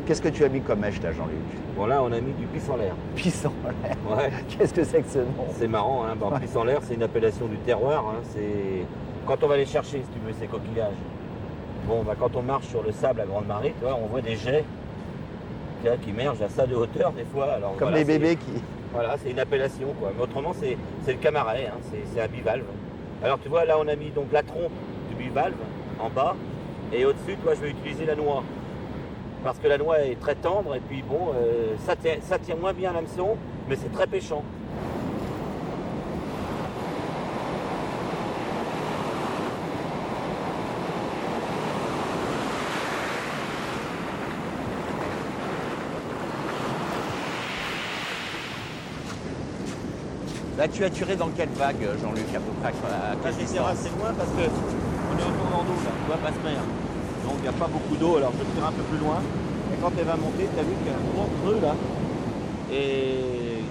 Qu'est-ce que tu as mis comme mèche là, Jean-Luc? Bon là, on a mis du pissenlit. Pissenlit. Ouais. Qu'est-ce que c'est que ce nom? C'est marrant, hein. Bon, pissenlit, c'est une appellation du terroir. Hein. C'est quand on va les chercher, si tu veux, ces coquillages. Bon, bah, quand on marche sur le sable à grande marée, tu vois, on voit des jets qui émergent à ça de hauteur des fois. Alors, comme voilà, les bébés qui... Voilà, c'est une appellation, quoi. Mais autrement, c'est le camaret, hein. C'est un bivalve. Alors tu vois, là, on a mis donc la trompe du bivalve en bas. Et au-dessus, toi, je vais utiliser la noix. Parce que la noix est très tendre et puis bon, ça tient moins bien l'hameçon, mais c'est très pêchant. Là, tu as tiré dans quelle vague, Jean-Luc, à peu près à Là, quelle je vais distance? assez loin parce que on est au tournant d'eau, là, tu vois, basse-mer. Donc il n'y a pas beaucoup d'eau, alors je vais tirer un peu plus loin. Et quand elle va monter, tu as vu qu'il y a un grand creux là. Et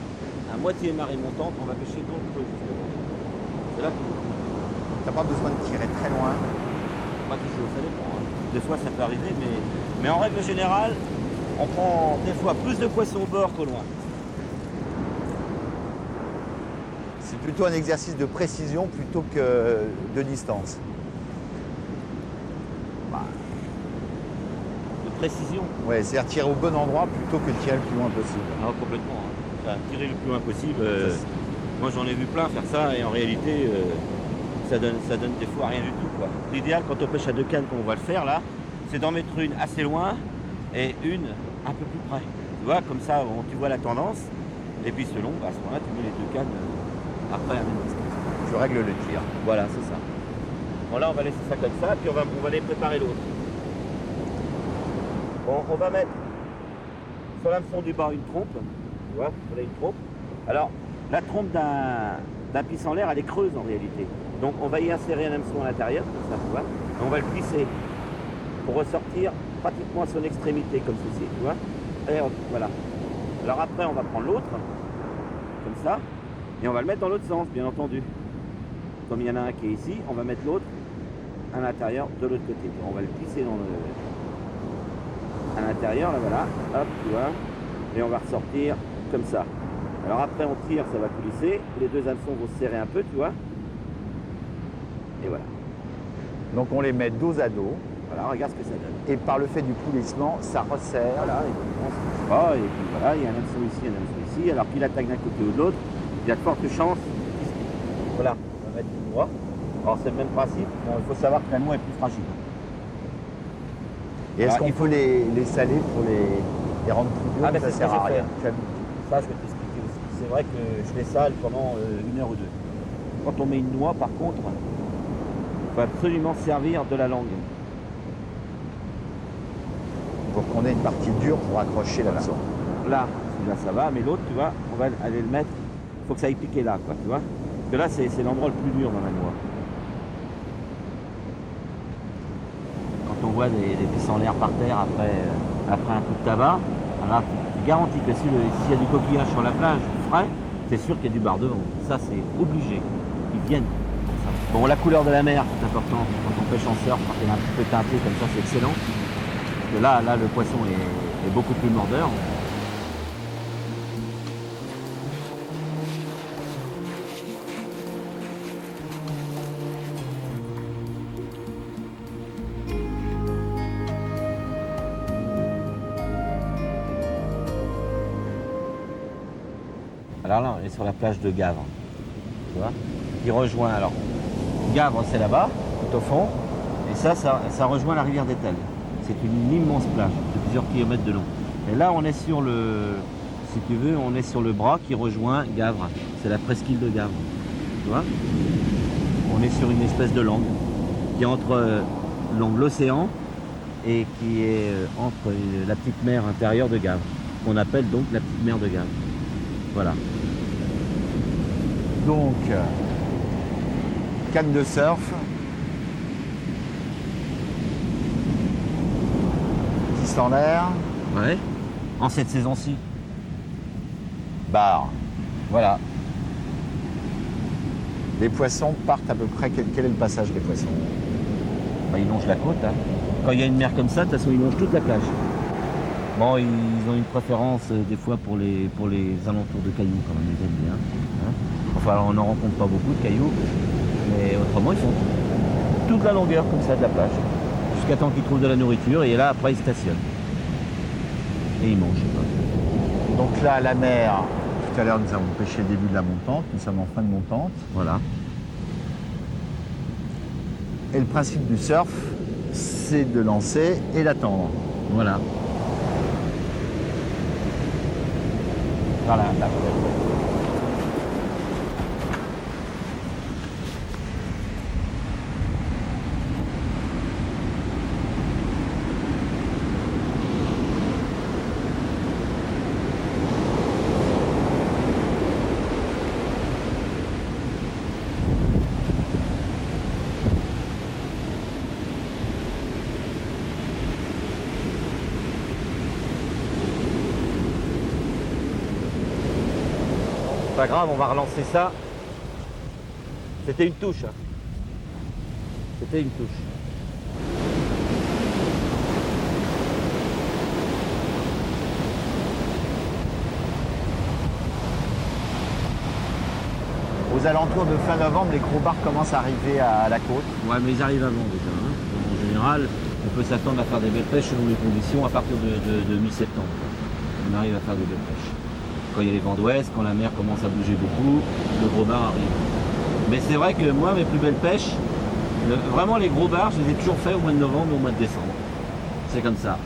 à moitié marée montante, on va pêcher dans le creux justement. C'est là que Tu n'as pas besoin de tirer très loin. pas toujours, ça dépend. Hein. Des fois ça peut arriver, mais en règle générale, on prend des fois plus de poissons au bord qu'au loin. C'est plutôt un exercice de précision plutôt que de distance. De précision. Ouais, c'est-à-dire tirer au bon endroit plutôt que de tirer le plus loin possible. Ah, complètement. Hein. Enfin, tirer le plus loin possible. Moi j'en ai vu plein faire ça et en réalité ça donne des fois rien du tout. L'idéal quand on pêche à 2 cannes comme on va le faire là, c'est d'en mettre une assez loin et une un peu plus près. Tu vois, comme ça tu vois la tendance et puis selon, à ce moment-là tu mets les 2 cannes après à la même distance. Tu règles le tir. Voilà, c'est ça. Bon là on va laisser ça comme ça, puis on va aller préparer l'autre. Bon, on va mettre sur l'hameçon du bas une trompe. Tu vois, on a une trompe. Alors, la trompe d'un pissenlit, elle est creuse en réalité. Donc on va y insérer un hameçon à l'intérieur, comme ça, tu vois. Et on va le plisser pour ressortir pratiquement à son extrémité, comme ceci, tu vois. Et voilà. Alors après, on va prendre l'autre, comme ça, et on va le mettre dans l'autre sens, bien entendu. Comme il y en a un qui est ici, on va mettre l'autre à l'intérieur de l'autre côté. On va le plisser à l'intérieur, là, voilà. Hop, tu vois. Et on va ressortir comme ça. Alors après, on tire, ça va coulisser. Les 2 hameçons vont se serrer un peu, tu vois. Et voilà. Donc on les met dos à dos. Voilà, regarde ce que ça donne. Et par le fait du coulissement, ça resserre. Voilà, et puis on se bouge pas, et puis voilà, il y a un hameçon ici, un hameçon ici. Alors qu'il attaque d'un côté ou de l'autre, il y a de fortes chances qu'il se pique. Voilà, on va mettre une noix. Alors c'est le même principe. Bon, il faut savoir que la noix est plus fragile. Et est-ce Voilà, qu'on peut les saler pour les rendre plus durs? Ah, ben, Ça c'est ce que sert à j'ai rien. fait. Ça, je vais t'expliquer aussi. C'est vrai que je les sale pendant 1 heure ou 2. Quand on met une noix, par contre, il faut absolument servir de la langue. Pour qu'on ait une partie dure pour accrocher l'hameçon. Là, celui-là, ça va, mais l'autre, tu vois, on va aller le mettre. Il faut que ça aille piquer là, quoi, tu vois. Parce que là, c'est l'endroit le plus dur dans la noix. Quand on voit des pissenlits par terre après un coup de tabac, alors tu garantis que s'il y a du coquillage sur la plage frais, c'est sûr qu'il y a du bar devant. Ça, c'est obligé. Ils viennent pour ça. Bon, la couleur de la mer, c'est important. Quand on pêche en surf, quand elle est un petit peu teintée comme ça, c'est excellent. Parce que là, le poisson est beaucoup plus mordeur. Alors là, on est sur la plage de Gavre, tu vois, qui rejoint, alors, Gavre, c'est là-bas, tout au fond, et ça rejoint la rivière d'Etel. C'est une immense plage, de plusieurs kilomètres de long. Et là, on est sur si tu veux, on est sur le bras qui rejoint Gavre. C'est la presqu'île de Gavre, tu vois. On est sur une espèce de langue, qui est entre l'océan et qui est entre la petite mer intérieure de Gavre, qu'on appelle donc la petite mer de Gavre. Voilà. Donc, canne de surf, pissenlit, Ouais. En cette saison-ci. bar. Voilà. Les poissons partent à peu près. Quel est le passage des poissons? Bah, ils longent la côte. Hein. Quand il y a une mer comme ça, de toute façon, ils longent toute la plage. Bon, ils ont une préférence des fois pour les alentours de cailloux quand même, ils aiment bien. Hein. Enfin, alors, on n'en rencontre pas beaucoup de cailloux, mais autrement, ils font toute la longueur comme ça de la plage, jusqu'à temps qu'ils trouvent de la nourriture, et là, après, ils stationnent. Et ils mangent. Donc là, la mer, tout à l'heure, nous avons pêché le début de la montante. Nous sommes en fin de montante. Voilà. Et le principe du surf, c'est de lancer et d'attendre. Voilà. Voilà. Là. Pas grave, on va relancer ça. C'était une touche. Hein. C'était une touche. Aux alentours de fin novembre, les gros bars commencent à arriver à la côte. Ouais, mais ils arrivent avant déjà. Hein. En général, on peut s'attendre à faire des belles pêches selon les conditions à partir de mi-septembre. On arrive à faire des belles pêches. Quand il y a les vents d'ouest, quand la mer commence à bouger beaucoup, le gros bar arrive. Mais c'est vrai que moi, mes plus belles pêches, vraiment les gros bars, je les ai toujours fait au mois de novembre et au mois de décembre. C'est comme ça.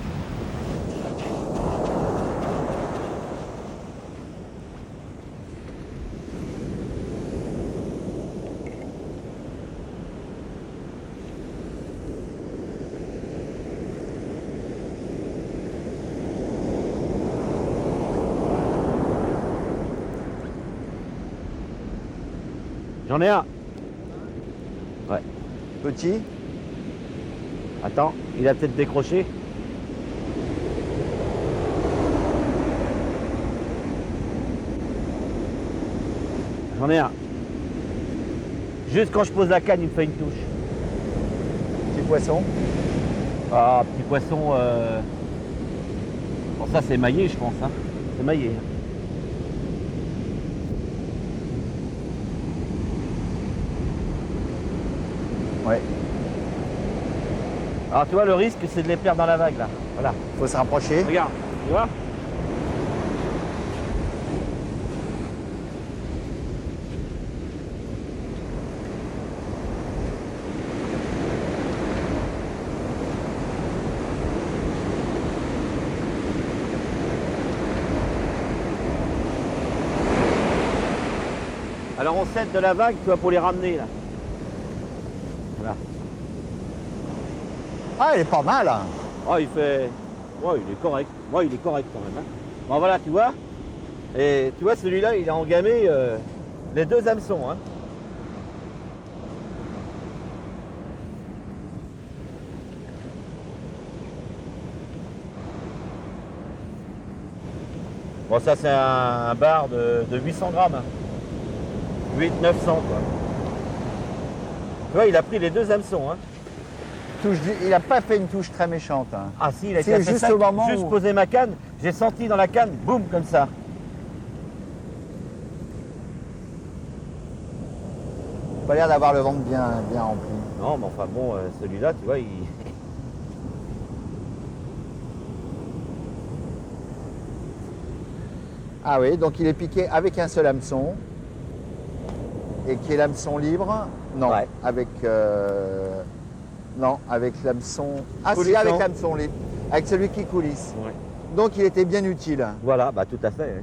J'en ai un. Ouais. Petit. Attends, il a peut-être décroché. J'en ai un. Juste quand je pose la canne, il me fait une touche. Petit poisson. Ah, petit poisson. Bon, ça, c'est maillé, je pense. Hein. C'est maillé. Ouais. Alors, tu vois, le risque, c'est de les perdre dans la vague, là. Voilà. Faut se rapprocher. Regarde, tu vois? Alors on s'aide de la vague, tu vois, pour les ramener là. Voilà. Ah, il est pas mal. Hein. Oh, il fait. Ouais, il est correct. Ouais, il est correct quand même. Hein. Bon voilà, tu vois. Et tu vois, celui-là, il a engamé les deux hameçons. Hein. Bon, ça, c'est un bar de 800 grammes. Hein. 800-900 quoi. Tu vois, il a pris les deux hameçons. Hein. Il n'a pas fait une touche très méchante. Hein. Ah si, il a C'est été assez juste sec. au moment Juste où- posé ma canne, j'ai senti dans la canne, boum, comme ça. Pas l'air d'avoir le ventre bien rempli. Non, mais enfin bon, celui-là, tu vois, il... Ah oui, donc il est piqué avec un seul hameçon. Et qui est l'hameçon libre. Non, Ouais. avec... Non, avec l'hameçon... Ah si, Coulissant. avec l'hameçon libre. Avec celui qui coulisse. Ouais. Donc il était bien utile. Voilà, bah tout à fait. Hein.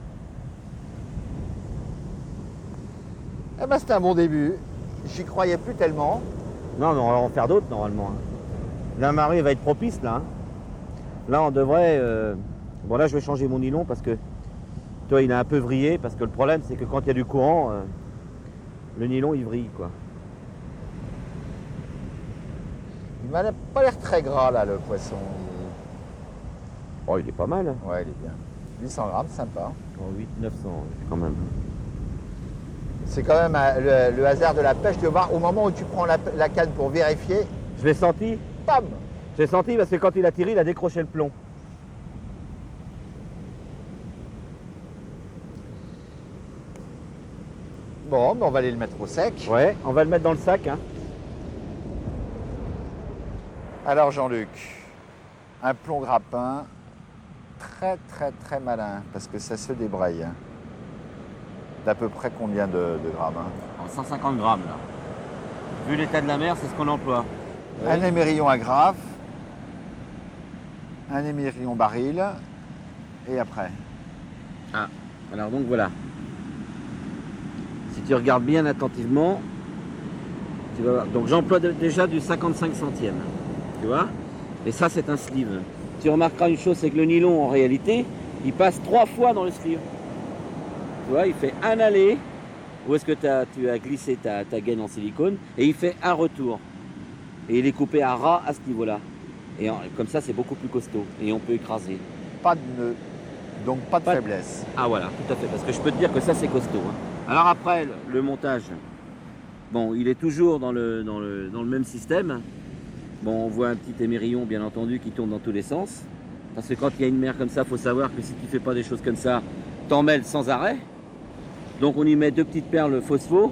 Eh ben c'était un bon début. J'y croyais plus tellement. Non, mais on va en faire d'autres normalement. Hein. La marée va être propice là. Hein. Là, on devrait... Bon là, je vais changer mon nylon parce que, toi, il est un peu vrillé, parce que le problème, c'est que quand il y a du courant, le nylon, il vrille, quoi. Il m'a pas l'air très gras là, le poisson. Oh, il est pas mal. Hein. Ouais, il est bien. 800 grammes, sympa. Oh, 800-900 quand même. C'est quand même le hasard de la pêche de voir au moment où tu prends la canne pour vérifier, Je l'ai senti. bam! J'ai senti parce que quand il a tiré, il a décroché le plomb. Bon, ben on va aller le mettre au sec. Ouais, on va le mettre dans le sac. Hein. Alors Jean-Luc, un plomb grappin très très très malin parce que ça se débraye. D'à peu près combien de grammes hein? 150 grammes là. Vu l'état de la mer, c'est ce qu'on emploie. Ouais. Un émerillon agrafe, un émerillon baril, et après. Ah, alors donc voilà. Si tu regardes bien attentivement, tu vas voir. Donc j'emploie déjà du 55 centièmes. Tu vois? Et ça, c'est un sleeve. Tu remarqueras une chose, c'est que le nylon, en réalité, il passe 3 fois dans le sleeve. Tu vois, il fait un aller, où est-ce que tu as glissé ta gaine en silicone, et il fait un retour. Et il est coupé à ras à ce niveau-là. Et comme ça, c'est beaucoup plus costaud. Et on peut écraser. Pas de nœud, donc pas de faiblesse. Ah voilà, tout à fait. Parce que je peux te dire que ça, c'est costaud. Hein. Alors après, le montage, bon, il est toujours dans le même système. Bon, on voit un petit émerillon, bien entendu, qui tourne dans tous les sens. Parce que quand il y a une mer comme ça, il faut savoir que si tu ne fais pas des choses comme ça, t'en mêles sans arrêt. Donc on y met 2 petites perles phospho.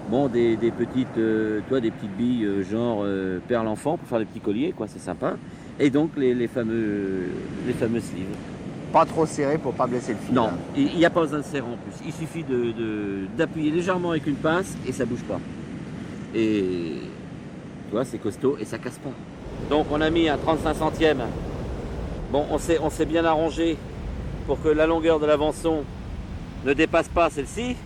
Bon, des petites, des petites billes genre perles enfant pour faire des petits colliers, quoi, c'est sympa. Et donc les fameux sleeves. Pas trop serré pour pas blesser le fil. Non, il n'y a pas besoin de serrer en plus. Il suffit d'appuyer légèrement avec une pince et ça bouge pas. Et tu vois, c'est costaud et ça casse pas. Donc on a mis un 35 centièmes. Bon, on s'est bien arrangé pour que la longueur de l'avançon ne dépasse pas celle-ci.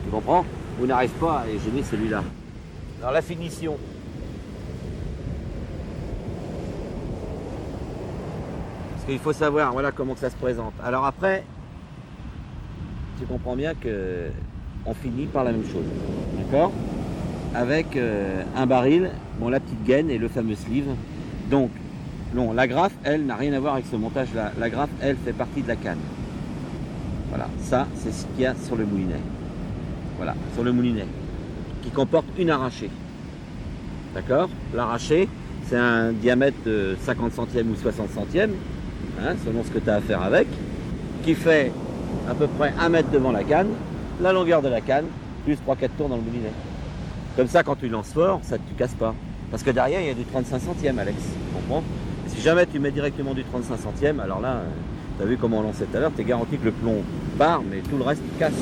Tu comprends? Vous n'arrivez pas à gêner celui-là. Alors la finition. Parce qu'il faut savoir, voilà comment que ça se présente. Alors après, tu comprends bien que on finit par la même chose. D'accord? Avec un baril, bon, la petite gaine et le fameux sleeve. Donc, non, la graffe, elle, n'a rien à voir avec ce montage-là. La graffe, elle, fait partie de la canne. Voilà, ça, c'est ce qu'il y a sur le moulinet. Voilà, sur le moulinet, qui comporte une arrachée. D'accord? L'arrachée, c'est un diamètre de 50 centièmes ou 60 centièmes, hein, selon ce que tu as à faire avec, qui fait à peu près 1 mètre devant la canne, la longueur de la canne, plus 3-4 tours dans le moulinet. Comme ça, quand tu lances fort, ça ne te casse pas. Parce que derrière, il y a du 35 centièmes, Alex. Tu comprends? Et si jamais tu mets directement du 35 centièmes, alors là, tu as vu comment on lançait tout à l'heure, tu es garanti que le plomb part, mais tout le reste casse.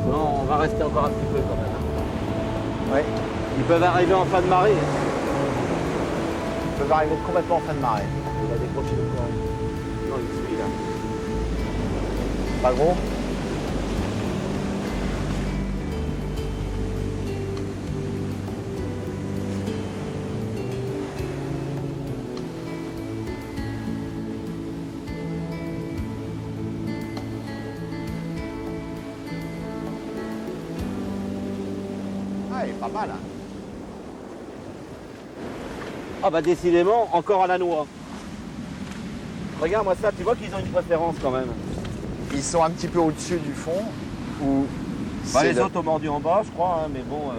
Non, on va rester encore un petit peu quand même. Oui. Ils peuvent arriver en fin de marée. Ils peuvent arriver complètement en fin de marée. Il a décroché le corps. Non, il est celui-là. Pas gros? Ah, il est pas mal. Hein. Ah bah décidément, encore à la noix. Regarde-moi ça, tu vois qu'ils ont une préférence quand même. Ils sont un petit peu au-dessus du fond. Ou Bah, les autres ont mordu en bas, je crois, hein, mais bon,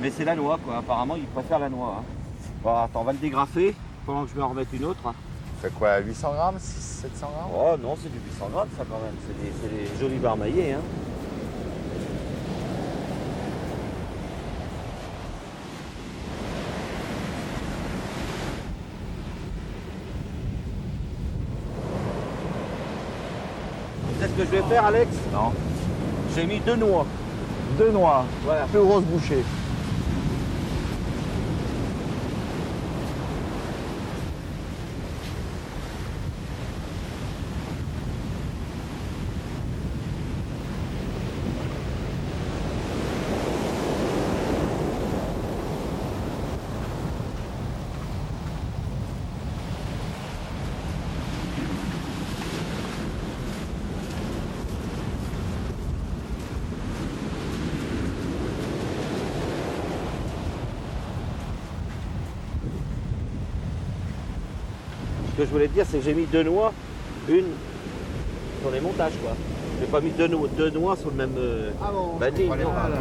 mais c'est la noix quoi. Apparemment, ils préfèrent la noix. Hein. Bon, attends, on va le dégrafer pendant que je vais en remettre une autre. Hein. Ça fait quoi, 800 grammes, 700 grammes? Oh non, c'est du 800 grammes ça quand même. C'est des jolis barres maillés. Hein. Tu sais ce que je vais faire, Alex? Non. J'ai mis 2 noix. 2 noix. Voilà. Plus grosse bouchée. que je voulais te dire, c'est que j'ai mis 2 noix, une sur les montages, quoi. J'ai pas mis deux noix sur le même Ah bon, banding, je comprenais non. pas, là.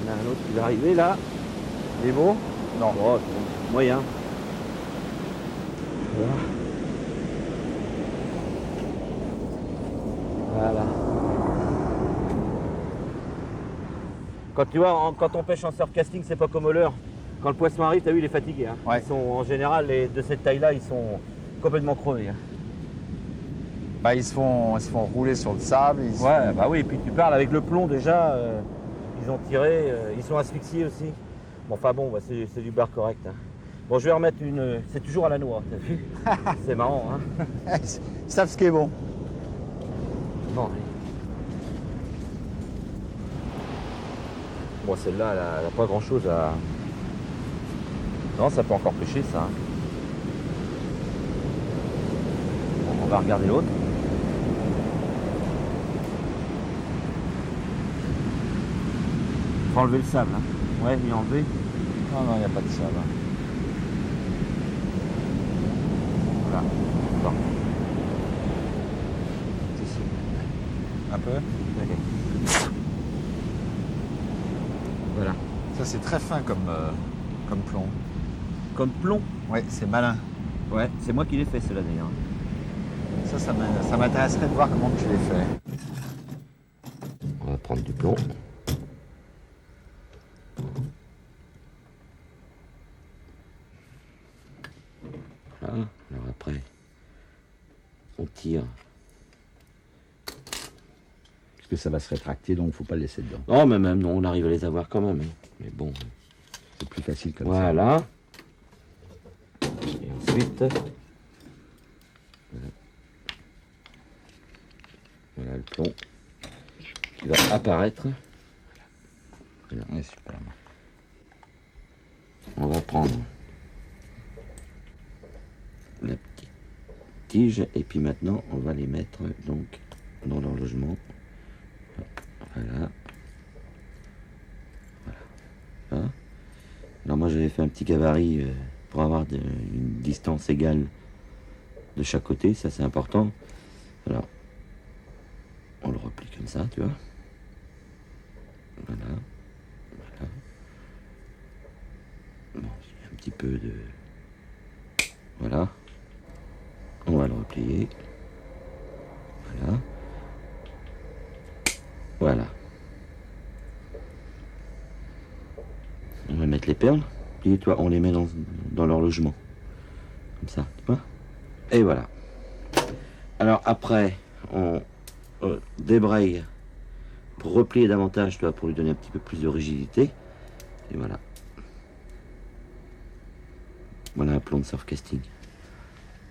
Il y en a un autre qui va arriver là. Il est beau? Non. Oh, c'est bon. Moyen. Voilà. Quand tu vois, quand on pêche en surfcasting, c'est pas comme au leurre. Quand le poisson arrive, t'as vu, il est fatigué. Hein. Ouais. Ils sont, en général, de cette taille-là, ils sont complètement crevés. Hein. Bah, ils se font rouler sur le sable. Ouais, bah oui, et puis tu parles avec le plomb déjà, ils ont tiré, ils sont asphyxiés aussi. Bon, enfin bon, bah, c'est du beurre correct. Hein. Bon, je vais remettre une. C'est toujours à la noix, t'as vu? C'est marrant, hein? Ils savent ce qui est bon. Bon, allez. Bon, celle-là, elle a pas grand-chose à. Non, ça peut encore pêcher, ça. Hein. Bon, on va regarder l'autre. Faut enlever le sable. Hein. Ouais, il est enlevé. Non, non, il n'y a pas de sable. Voilà. Bon. Un peu. Ok. Voilà. Ça, c'est très fin comme plomb. Comme plomb. Ouais, c'est malin. Ouais, c'est moi qui l'ai fait, cela d'ailleurs. Ça m'intéresserait de voir comment tu les fais. On va prendre du plomb. Voilà. Alors après, on tire. Parce que ça va se rétracter, donc il ne faut pas le laisser dedans. Oh, mais même non, on arrive à les avoir quand même. Hein. Mais bon. C'est plus facile comme Voilà. Et ensuite, voilà le plomb qui va apparaître. ça. Ouais, super. On va prendre la petite tige et puis maintenant on va les mettre donc dans leur logement. Voilà. Voilà. Alors moi j'avais fait un petit gabarit pour avoir une distance égale de chaque côté, ça c'est important. Alors on le replie comme ça, tu vois. Voilà. Voilà. Bon, il y a un petit peu de... Voilà. On va le replier. Voilà. Voilà. On va mettre les perles. Et toi, on les met dans leur logement. Comme ça, tu vois. Et voilà. Alors après, on débraye pour replier davantage, tu vois, pour lui donner un petit peu plus de rigidité. Et voilà. Voilà un plomb de surfcasting.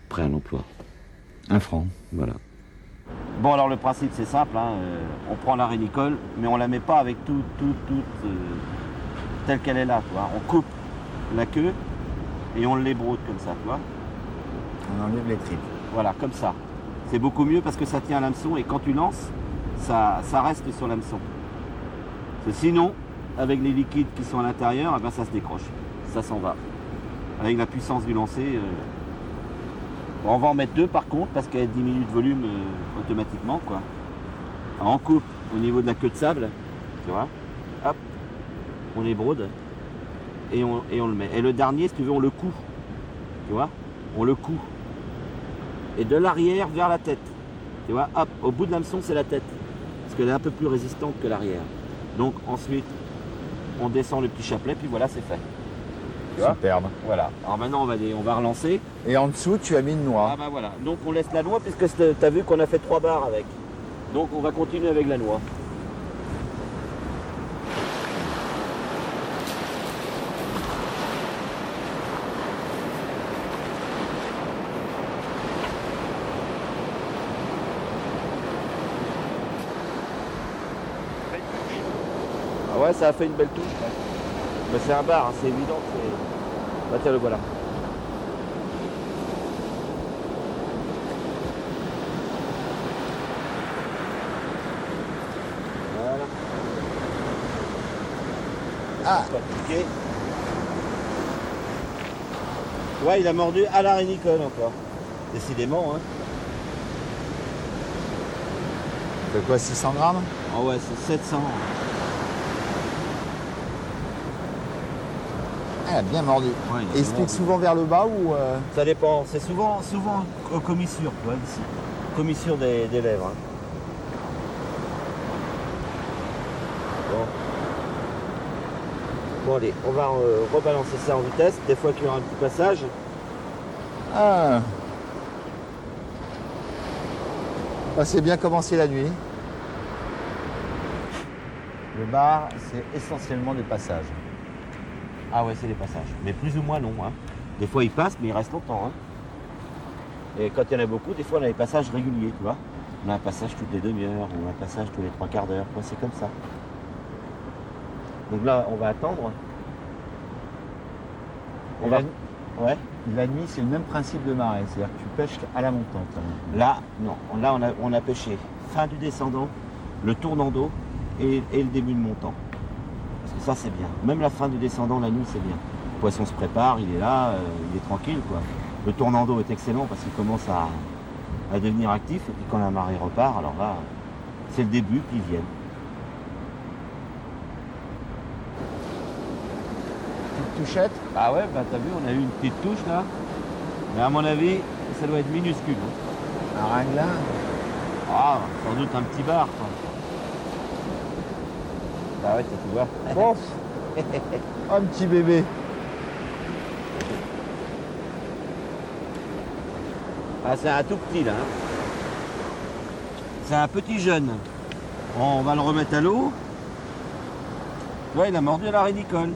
Prêt à l'emploi. 1 franc. Voilà. Bon, alors le principe c'est simple, hein, on prend la rénicole, mais on la met pas avec toute telle qu'elle est là, tu vois. On coupe la queue et on l'ébrode comme ça, tu vois. On enlève les tripes. Voilà, comme ça. C'est beaucoup mieux parce que ça tient à l'hameçon et quand tu lances, ça reste sur l'hameçon. Parce que sinon, avec les liquides qui sont à l'intérieur, eh ben, ça se décroche. Ça s'en va. Avec la puissance du lancer. Bon, on va en mettre 2 par contre parce qu'elle diminue de volume automatiquement, quoi. Alors, on coupe au niveau de la queue de sable, tu vois. Hop, on ébrode et on le met. Et le dernier, si tu veux, on le coud. Tu vois, on le coud. Et de l'arrière vers la tête. Tu vois, hop, au bout de l'hameçon, c'est la tête. Parce qu'elle est un peu plus résistante que l'arrière. Donc ensuite, on descend le petit chapelet, puis voilà, c'est fait. Tu vois ? Superbe. Voilà. Alors maintenant, on va relancer. Et en dessous, tu as mis une noix. Ah bah voilà. Donc on laisse la noix, puisque tu as vu qu'on a fait 3 barres avec. Donc on va continuer avec la noix. Ouais, ça a fait une belle touche. Ouais. Mais c'est un bar, hein, c'est évident. Bah, tiens, le voilà. Voilà. Ah, Pas piqué. Ouais, il a mordu à la rénicole encore. Décidément, hein. c'est quoi, 600 grammes? Ah ouais, c'est 700. Elle a bien mordu. Ouais, Et il se pique souvent vers le bas ou Ça dépend. C'est souvent aux commissures, tu vois, ici. Commissure des lèvres. Hein. Bon. Bon, allez, on va rebalancer ça en vitesse. Des fois qu'il y aura un petit passage. Ah. Bah, c'est bien commencé la nuit. Le bar, c'est essentiellement des passages. Ah ouais, c'est des passages. Mais plus ou moins longs. Hein. Des fois, ils passent, mais ils restent longtemps. Hein. Et quand il y en a beaucoup, des fois, on a des passages réguliers, tu vois. On a un passage toutes les demi-heures ou un passage tous les 3/4 d'heure. Ouais, c'est comme ça. Donc là, on va attendre. On va... Ouais. La nuit, c'est le même principe de marée, c'est-à-dire que tu pêches à la montante. Là, non. Là, on a pêché fin du descendant, le tournant d'eau et le début de montant. Parce que ça, c'est bien. Même la fin du descendant, la nuit, c'est bien. Le poisson se prépare, il est là, il est tranquille, quoi. Le tournant d'eau est excellent parce qu'il commence à devenir actif. Et puis quand la marée repart, alors là, c'est le début, puis ils viennent. Petite touchette. Ah ouais, bah t'as vu, on a eu une petite touche là. Mais à mon avis, ça doit être minuscule. Hein. Un ringlin. Ah, sans doute un petit bar, quoi. Bah ouais, tu vois. Bon. Un petit bébé. Ah, c'est un tout petit là. Hein. C'est un petit jeune. On va le remettre à l'eau. Ouais, il a mordu à la rénicole.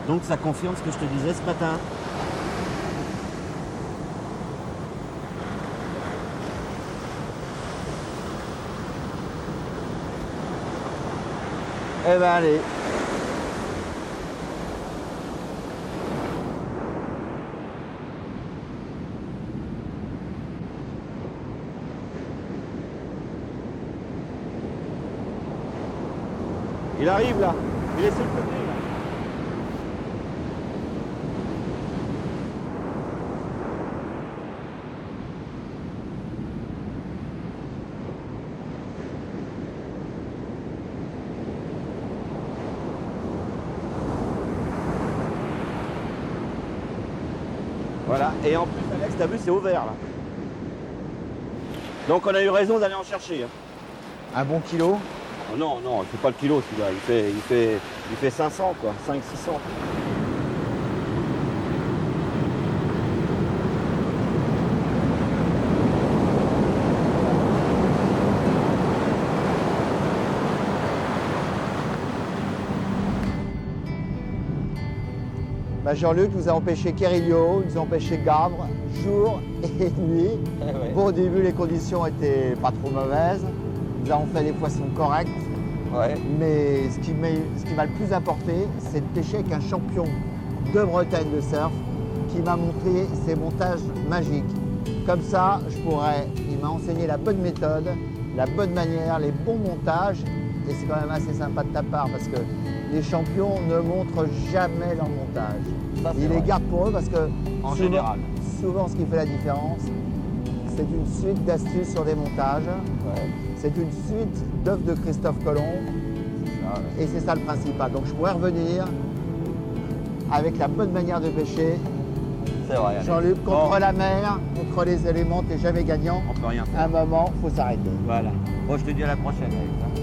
Donc ça confirme ce que je te disais ce matin. Eh ben allez. Il arrive là. Il est sur le côté là. Voilà, et en plus Alex, t'as vu, c'est ouvert là. Donc on a eu raison d'aller en chercher. Hein. Un bon kilo. Oh non, non, il fait pas le kilo celui-là, il fait 500 quoi, 500-600. Bah, Jean-Luc nous a empêché Querillo, nous a empêché Gavre, jour et nuit. Ouais. Bon, au début, les conditions étaient pas trop mauvaises. Nous avons fait des poissons corrects. Ouais. Mais ce qui m'a le plus apporté, c'est de pêcher avec un champion de Bretagne de surf qui m'a montré ses montages magiques. Comme ça, il m'a enseigné la bonne méthode, la bonne manière, les bons montages. Et c'est quand même assez sympa de ta part parce que les champions ne montrent jamais leur montage. Ça, Ils les gardent pour eux parce que En général. souvent ce qui fait la différence, c'est une suite d'astuces sur des montages. Ouais. C'est une suite d'œuvres de Christophe Colomb. Ah, ouais. Et c'est ça le principal. Donc je pourrais revenir avec la bonne manière de pêcher. C'est vrai. Alex. Jean-Luc, contre Bon, la mer, contre les éléments, t'es jamais gagnant. on peut rien faire. À un moment, il faut s'arrêter. Voilà. Bon, je te dis à la prochaine. Alex, hein.